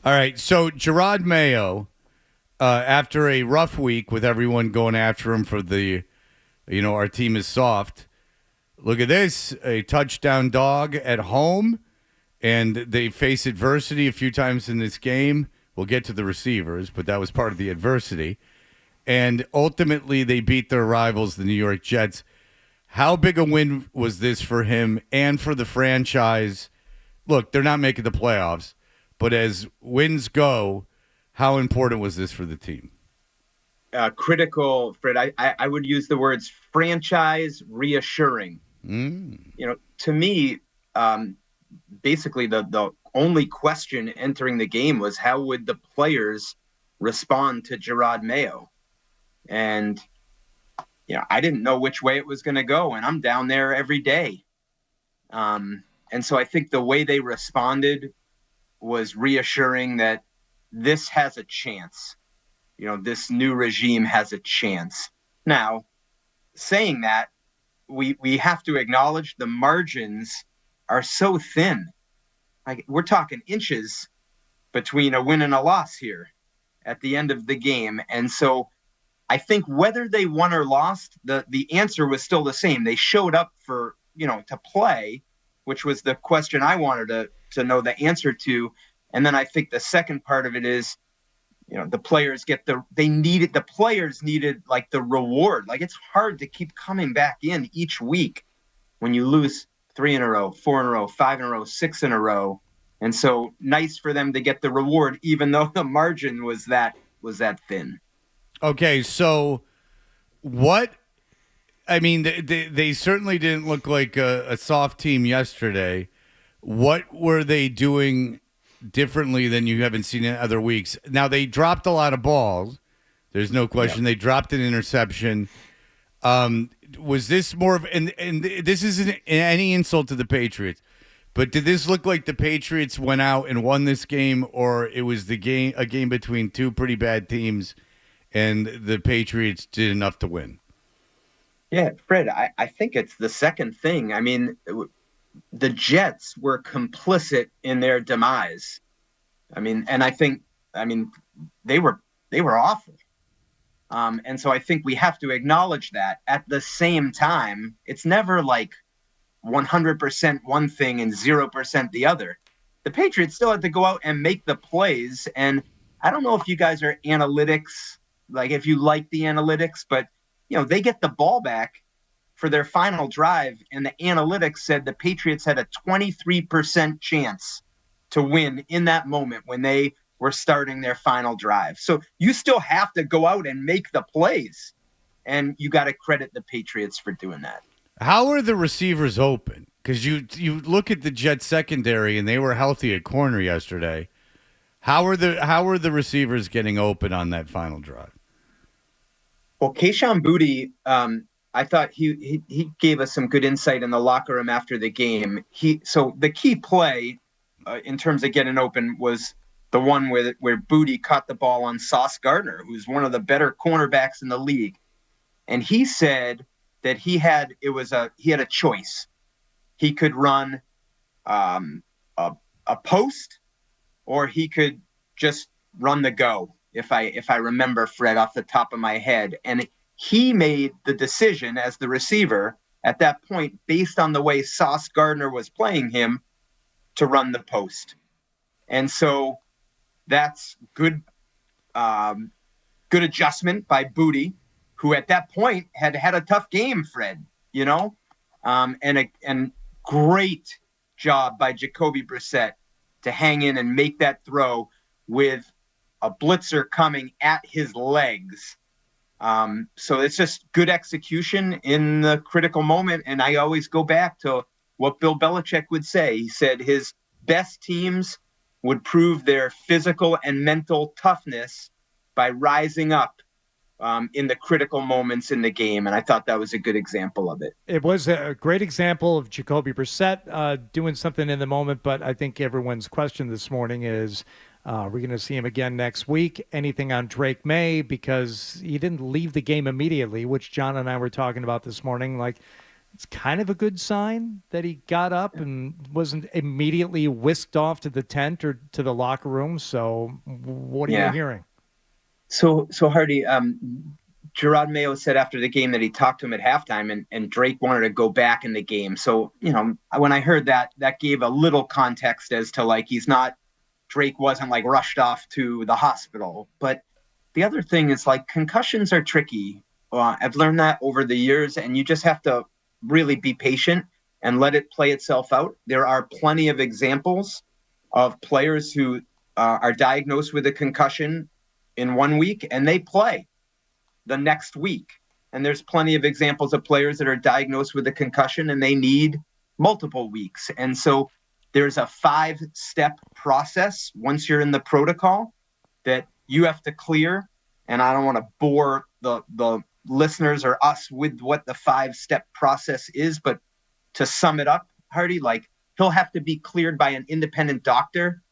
All right. So Gerard Mayo, after a rough week with everyone going after him for our team is soft. Look at this, a touchdown dog at home, and they face adversity a few times in this game. We'll get to the receivers, but that was part of the adversity. And ultimately, they beat their rivals, the New York Jets. How big a win was this for him and for the franchise? Look, they're not making the playoffs, but as wins go, how important was this for the team? Critical, Fred. I would use the words franchise reassuring. Mm. To me, um, basically the only question entering the game was how would the players respond to Gerard Mayo, and I didn't know which way it was going to go, and I'm down there every day, and so I think the way they responded was reassuring that this has a chance. This new regime has a chance. Now, saying that, we have to acknowledge the margins are so thin. Like we're talking inches between a win and a loss here at the end of the game. And so I think whether they won or lost, the answer was still the same. They showed up to play, which was the question I wanted to know the answer to. And then I think the second part of it is, the players the players needed like the reward. Like it's hard to keep coming back in each week when you lose three in a row, four in a row, five in a row, six in a row. And so nice for them to get the reward, even though the margin was that thin. Okay, so what? I mean, they certainly didn't look like a soft team yesterday. What were they doing differently than you haven't seen in other weeks? Now, they dropped a lot of balls. There's no Yeah. question. They dropped an interception. Was this more of, and this isn't any insult to the Patriots, but did this look like the Patriots went out and won this game, or it was a game between two pretty bad teams, and the Patriots did enough to win? Yeah, Fred, I think it's the second thing. I mean, the Jets were complicit in their demise. I mean, they were awful. And so I think we have to acknowledge that. At the same time, it's never like 100% one thing and 0% the other. The Patriots still had to go out and make the plays. And I don't know if you guys are analytics, like if you like the analytics, but they get the ball back for their final drive, and the analytics said the Patriots had a 23% chance to win in that moment when they were starting their final drive. So you still have to go out and make the plays, and you got to credit the Patriots for doing that. How are the receivers open? Because you look at the Jets secondary and they were healthy at corner yesterday. How are the receivers getting open on that final drive? Well, Keishawn Booty, I thought he gave us some good insight in the locker room after the game. So the key play in terms of getting open was the one where Booty caught the ball on Sauce Gardner, who's one of the better cornerbacks in the league, and he said that he had a choice. He could run um, a, a post, or he could just run the go. If I remember, Fred, off the top of my head, and he made the decision as the receiver at that point, based on the way Sauce Gardner was playing him, to run the post. And so that's good adjustment by Booty, who at that point had had a tough game, Fred. And great job by Jacoby Brissett to hang in and make that throw with a blitzer coming at his legs. So it's just good execution in the critical moment. And I always go back to what Bill Belichick would say. He said his best teams would prove their physical and mental toughness by rising up in the critical moments in the game. And I thought that was a good example of it. It was a great example of Jacoby Brissett doing something in the moment, but I think everyone's question this morning is, we're going to see him again next week. Anything on Drake May, because he didn't leave the game immediately, which John and I were talking about this morning. Like, it's kind of a good sign that he got up and wasn't immediately whisked off to the tent or to the locker room. So what are you hearing? So Hardy, Gerard Mayo said after the game that he talked to him at halftime, and Drake wanted to go back in the game. So, when I heard that, that gave a little context as to like Drake wasn't like rushed off to the hospital. But the other thing is like concussions are tricky. I've learned that over the years, and you just have to really be patient and let it play itself out. There are plenty of examples of players who are diagnosed with a concussion in 1 week and they play the next week. And there's plenty of examples of players that are diagnosed with a concussion and they need multiple weeks. And so there's a 5-step process once you're in the protocol that you have to clear. And I don't want to bore the listeners or us with what the 5-step process is, but to sum it up, Hardy, like he'll have to be cleared by an independent doctor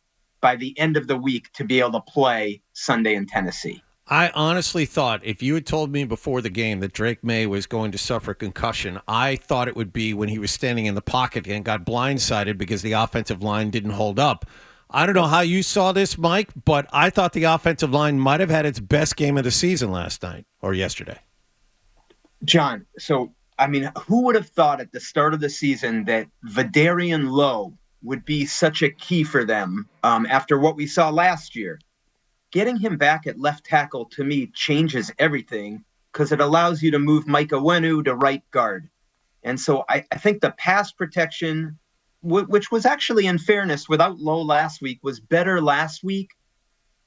by the end of the week to be able to play Sunday in Tennessee. I honestly thought if you had told me before the game that Drake May was going to suffer concussion, I thought it would be when he was standing in the pocket and got blindsided because the offensive line didn't hold up. I don't know how you saw this, Mike, but I thought the offensive line might have had its best game of the season last night or yesterday. John, so, who would have thought at the start of the season that Vidarian Lowe would be such a key for them after what we saw last year? Getting him back at left tackle, to me, changes everything because it allows you to move Mike Onwenu to right guard. And so I think the pass protection, which was actually, in fairness, without Lowe last week, was better last week.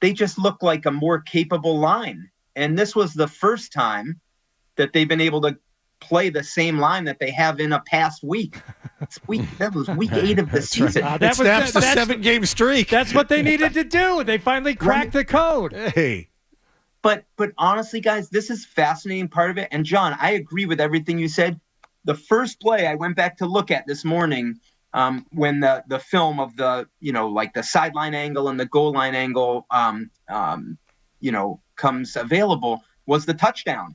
They just look like a more capable line. And this was the first time that they've been able to play the same line that they have in a past week. That was week 8 of the season. Right. That snaps the 7-game streak. That's what they needed to do. They finally cracked the code. Hey. But honestly, guys, this is fascinating part of it. And John, I agree with everything you said. The first play I went back to look at this morning when the film of the, like the sideline angle and the goal line angle, comes available was the touchdown.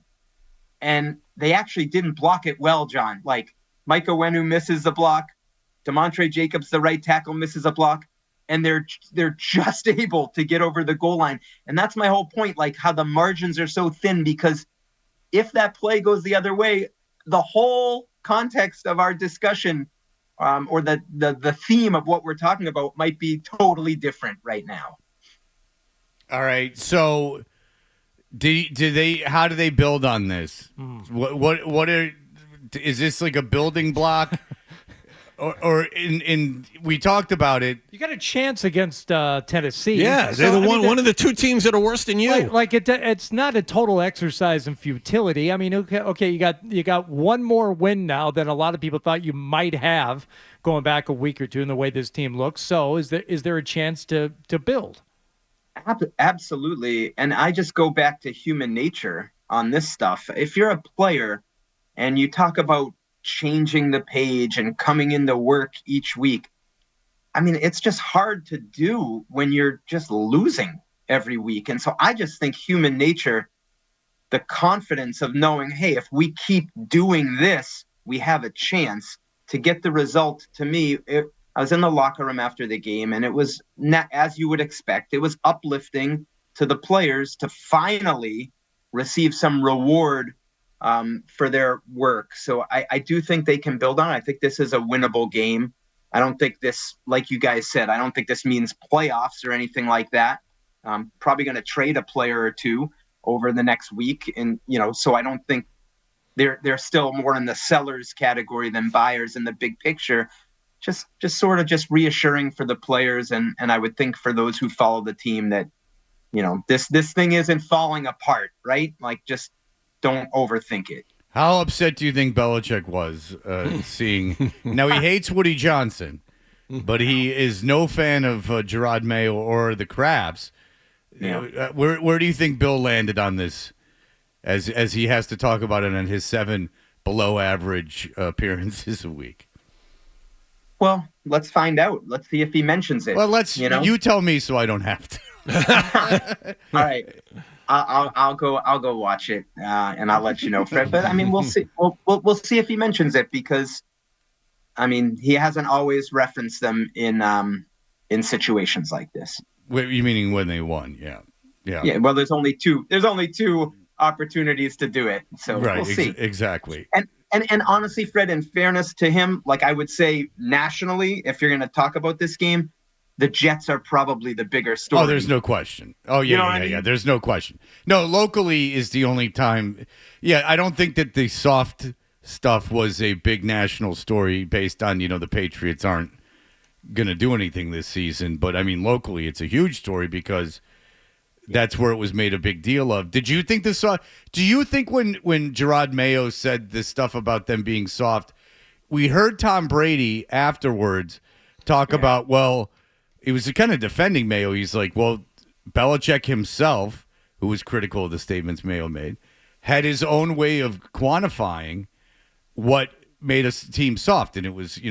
And they actually didn't block it well, John. Like Mike Onwenu misses the block. DeMontre Jacobs, the right tackle, misses a block. And they're just able to get over the goal line. And that's my whole point, like how the margins are so thin, because if that play goes the other way, the whole context of our discussion or the theme of what we're talking about might be totally different right now. All right. So how do they build on this? Is this like a building block? or we talked about it. You got a chance against Tennessee. Yeah, they're one of the two teams that are worse than you. It's not a total exercise in futility. I mean, okay, you got one more win now than a lot of people thought you might have going back a week or two in the way this team looks. So is there a chance to build? Absolutely. And I just go back to human nature on this stuff. If you're a player and you talk about changing the page and coming into work each week, it's just hard to do when you're just losing every week. And so I just think human nature, the confidence of knowing, hey, if we keep doing this, we have a chance to get the result. To me, I was in the locker room after the game, and it was not, as you would expect, it was uplifting to the players to finally receive some reward for their work. So I do think they can build on it. I think this is a winnable game. I don't think this, like you guys said, I don't think this means playoffs or anything like that. Probably going to trade a player or two over the next week. And, so I don't think they're still more in the sellers category than buyers in the big picture. Just sort of reassuring for the players. And I would think for those who follow the team that, this thing isn't falling apart, right? Like, just don't overthink it. How upset do you think Belichick was seeing? Now, he hates Woody Johnson, but he is no fan of Gerard Mayo or the Crabs. Yeah. Where do you think Bill landed on this as he has to talk about it in his 7 below average appearances a week? Well, let's find out. Let's see if he mentions it. Well, you tell me so I don't have to. All right. I'll go watch it, and I'll let you know, Fred. But I mean, we'll see. We'll see if he mentions it, because I mean, he hasn't always referenced them in situations like this. Wait, you meaning when they won? Yeah. Yeah. Well, there's only two opportunities to do it, so Right. we'll see. Exactly. And honestly, Fred, in fairness to him, like I would say nationally, if you're going to talk about this game, the Jets are probably the bigger story. Oh, there's no question. Oh, yeah, You know yeah, what I yeah, mean? yeah. There's no question. No, locally is the only time. Yeah, I don't think that the soft stuff was a big national story based on, the Patriots aren't going to do anything this season. But, I mean, locally, it's a huge story because that's where it was made a big deal of. Did you think do you think when Gerard Mayo said this stuff about them being soft, we heard Tom Brady afterwards talk about, well, he was kind of defending Mayo. He's like, well, Belichick himself, who was critical of the statements Mayo made, had his own way of quantifying what made a team soft. And it was,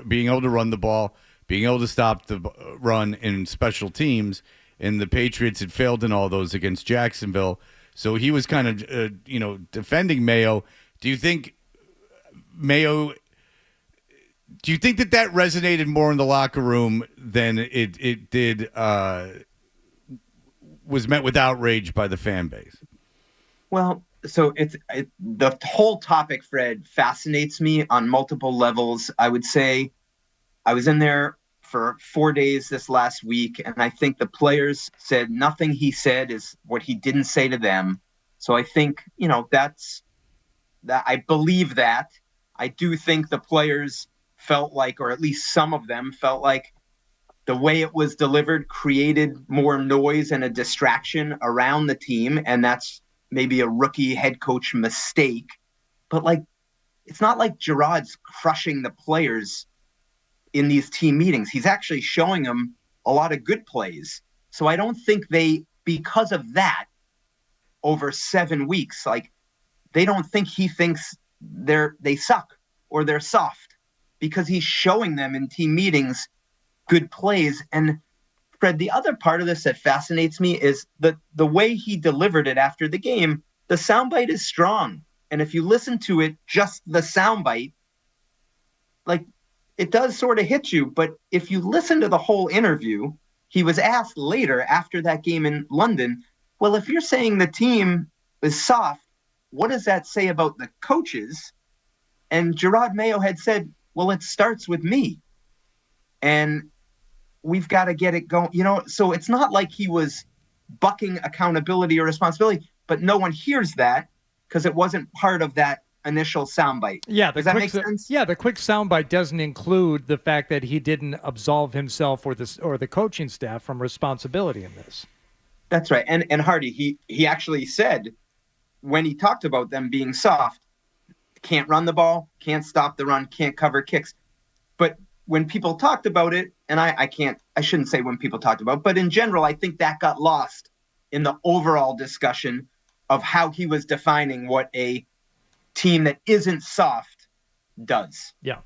being able to run the ball, being able to stop the run in special teams. And the Patriots had failed in all those against Jacksonville. So he was kind of, defending Mayo. Do you think that resonated more in the locker room than it did was met with outrage by the fan base? Well, so the whole topic, Fred, fascinates me on multiple levels. I would say I was in there for 4 days this last week, and I think the players said nothing he said is what he didn't say to them. So I think, that's that. I believe that. I do think the players felt like, or at least some of them felt like, the way it was delivered created more noise and a distraction around the team, and that's maybe a rookie head coach mistake. But it's not like Gerard's crushing the players in these team meetings. He's actually showing them a lot of good plays. So I don't think because of that, over 7 weeks, they don't think he thinks they suck or they're soft, because he's showing them in team meetings good plays. And Fred, the other part of this that fascinates me is the way he delivered it after the game. The soundbite is strong. And if you listen to it, just the soundbite, it does sort of hit you. But if you listen to the whole interview, he was asked later after that game in London, well, if you're saying the team is soft, what does that say about the coaches? And Gerard Mayo had said, well, it starts with me. And we've got to get it going. So it's not like he was bucking accountability or responsibility, but no one hears that because it wasn't part of that initial soundbite. Yeah, does that make sense? Yeah, the quick soundbite doesn't include the fact that he didn't absolve himself or the coaching staff from responsibility in this. That's right. And Hardy, he actually said, when he talked about them being soft, can't run the ball, can't stop the run, can't cover kicks. But when people talked about it, and I shouldn't say when people talked about it, but in general, I think that got lost in the overall discussion of how he was defining what a team that isn't soft does. Yeah.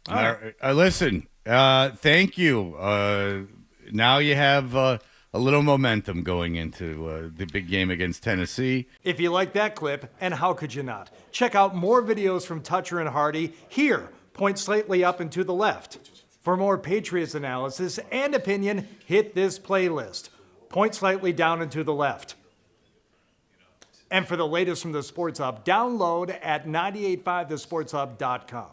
All right. Listen, thank you. Now you have a little momentum going into the big game against Tennessee. If you like that clip, and how could you not? Check out more videos from Toucher and Hardy here. Point slightly up and to the left. For more Patriots analysis and opinion, hit this playlist. Point slightly down and to the left. And for the latest from the Sports Hub, download at 985thesportshub.com.